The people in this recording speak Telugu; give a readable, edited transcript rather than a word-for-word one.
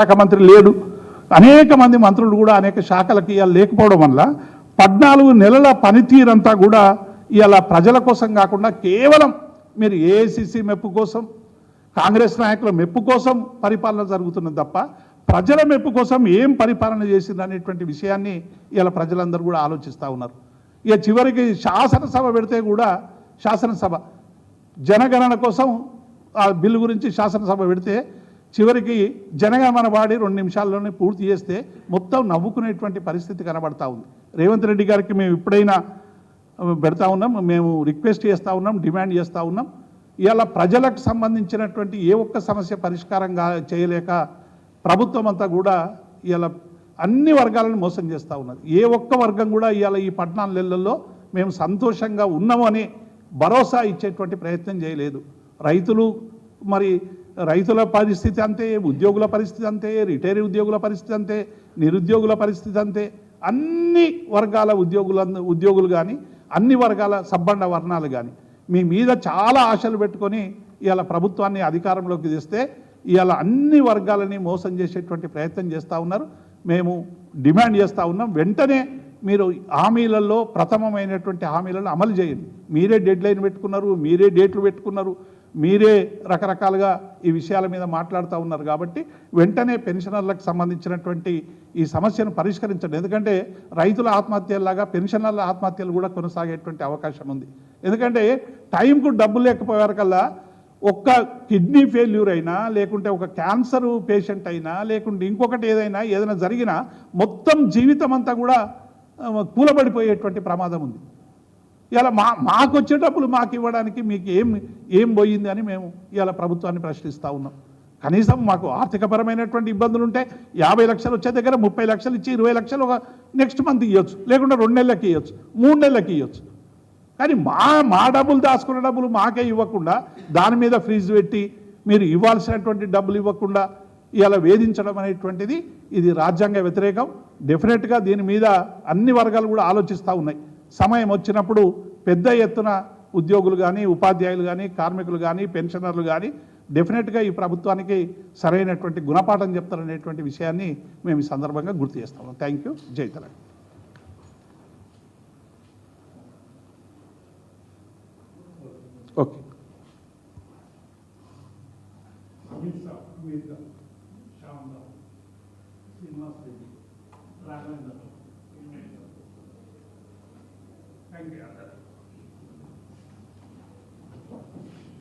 శాఖ మంత్రి లేడు, అనేక మంది మంత్రులు కూడా అనేక శాఖలకి ఇవాళ లేకపోవడం వల్ల 14 నెలల పనితీరంతా కూడా ఇవాళ ప్రజల కోసం కాకుండా కేవలం మీరు ఏఐసిసి మెప్పు కోసం, కాంగ్రెస్ నాయకుల మెప్పు కోసం పరిపాలన జరుగుతున్నది తప్ప ప్రజల మెప్పు కోసం ఏం పరిపాలన చేసింది అనేటువంటి విషయాన్ని ఇవాళ ప్రజలందరూ కూడా ఆలోచిస్తూ ఉన్నారు. ఇక చివరికి శాసనసభ పెడితే కూడా శాసనసభ జనగణన కోసం ఆ బిల్లు గురించి శాసనసభ పెడితే చివరికి జనగణన వాడి 2 నిమిషాల్లోనే పూర్తి చేస్తే మొత్తం నవ్వుకునేటువంటి పరిస్థితి కనబడతా ఉంది. రేవంత్ రెడ్డి గారికి మేము ఎప్పుడైనా పెడతా ఉన్నాం, మేము రిక్వెస్ట్ చేస్తూ ఉన్నాం, డిమాండ్ చేస్తూ ఉన్నాం. ఇవాళ ప్రజలకు సంబంధించినటువంటి ఏ ఒక్క సమస్య పరిష్కారంగా చేయలేక ప్రభుత్వం అంతా కూడా ఇవాళ అన్ని వర్గాలను మోసం చేస్తూ ఉన్నది. ఏ ఒక్క వర్గం కూడా ఇవాళ ఈ 14 నెలల్లో మేము సంతోషంగా ఉన్నామని భరోసా ఇచ్చేటువంటి ప్రయత్నం చేయలేదు. రైతులు మరి రైతుల పరిస్థితి అంతే, ఉద్యోగుల పరిస్థితి అంతే, రిటైర్ ఉద్యోగుల పరిస్థితి అంతే, నిరుద్యోగుల పరిస్థితి అంతే. అన్ని వర్గాల ఉద్యోగులు కానీ, అన్ని వర్గాల సబ్బండ వర్ణాలు కానీ మీ మీద చాలా ఆశలు పెట్టుకొని ఇవాళ ప్రభుత్వాన్ని అధికారంలోకి తెస్తే ఇవాళ అన్ని వర్గాలని మోసం చేసేటువంటి ప్రయత్నం చేస్తూ ఉన్నారు. మేము డిమాండ్ చేస్తూ ఉన్నాం, వెంటనే మీరు హామీలలో ప్రథమమైనటువంటి హామీలను అమలు చేయండి. మీరే డెడ్ లైన్ పెట్టుకున్నారు, మీరే డేట్లు పెట్టుకున్నారు, మీరే రకరకాలుగా ఈ విషయాల మీద మాట్లాడుతూ ఉన్నారు. కాబట్టి వెంటనే పెన్షనర్లకు సంబంధించినటువంటి ఈ సమస్యను పరిష్కరించండి. ఎందుకంటే రైతుల ఆత్మహత్యలాగా పెన్షనర్ల ఆత్మహత్యలు కూడా కొనసాగేటువంటి అవకాశం ఉంది. ఎందుకంటే టైంకు డబ్బులు లేకపోయారు కల్లా ఒక్క కిడ్నీ ఫెయిల్యూర్ అయినా, లేకుంటే ఒక క్యాన్సర్ పేషెంట్ అయినా, లేకుంటే ఇంకొకటి ఏదైనా జరిగినా మొత్తం జీవితం అంతా కూడా కూలబడిపోయేటువంటి ప్రమాదం ఉంది. ఇలా మాకు వచ్చే డబ్బులు మాకు ఇవ్వడానికి మీకు ఏం పోయింది అని మేము ఇవాళ ప్రభుత్వాన్ని ప్రశ్నిస్తూ ఉన్నాం. కనీసం మాకు ఆర్థికపరమైనటువంటి ఇబ్బందులు ఉంటే 50 లక్షలు వచ్చే దగ్గర 30 లక్షలు ఇచ్చి 20 లక్షలు ఒక నెక్స్ట్ మంత్ ఇవ్వచ్చు, లేకుంటే 2 నెలలకి ఇవ్వచ్చు, 3 నెలలకి ఇవ్వచ్చు. కానీ మా డబ్బులు దాచుకున్న డబ్బులు మాకే ఇవ్వకుండా దాని మీద ఫ్రీజ్ పెట్టి మీరు ఇవ్వాల్సినటువంటి డబ్బులు ఇవ్వకుండా ఇలా వేధించడం అనేటువంటిది ఇది రాజ్యాంగ వ్యతిరేకం. డెఫినెట్గా దీని మీద అన్ని వర్గాలు కూడా ఆలోచిస్తూ ఉన్నాయి. సమయం వచ్చినప్పుడు పెద్ద ఎత్తున ఉద్యోగులు కానీ, ఉపాధ్యాయులు కానీ, కార్మికులు కానీ, పెన్షనర్లు కానీ డెఫినెట్గా ఈ ప్రభుత్వానికి సరైనటువంటి గుణపాఠం చెప్తారనేటువంటి విషయాన్ని మేము ఈ సందర్భంగా గుర్తు చేస్తాము. Thank you. జై తెలంగాణ. ఓకే. Thank you.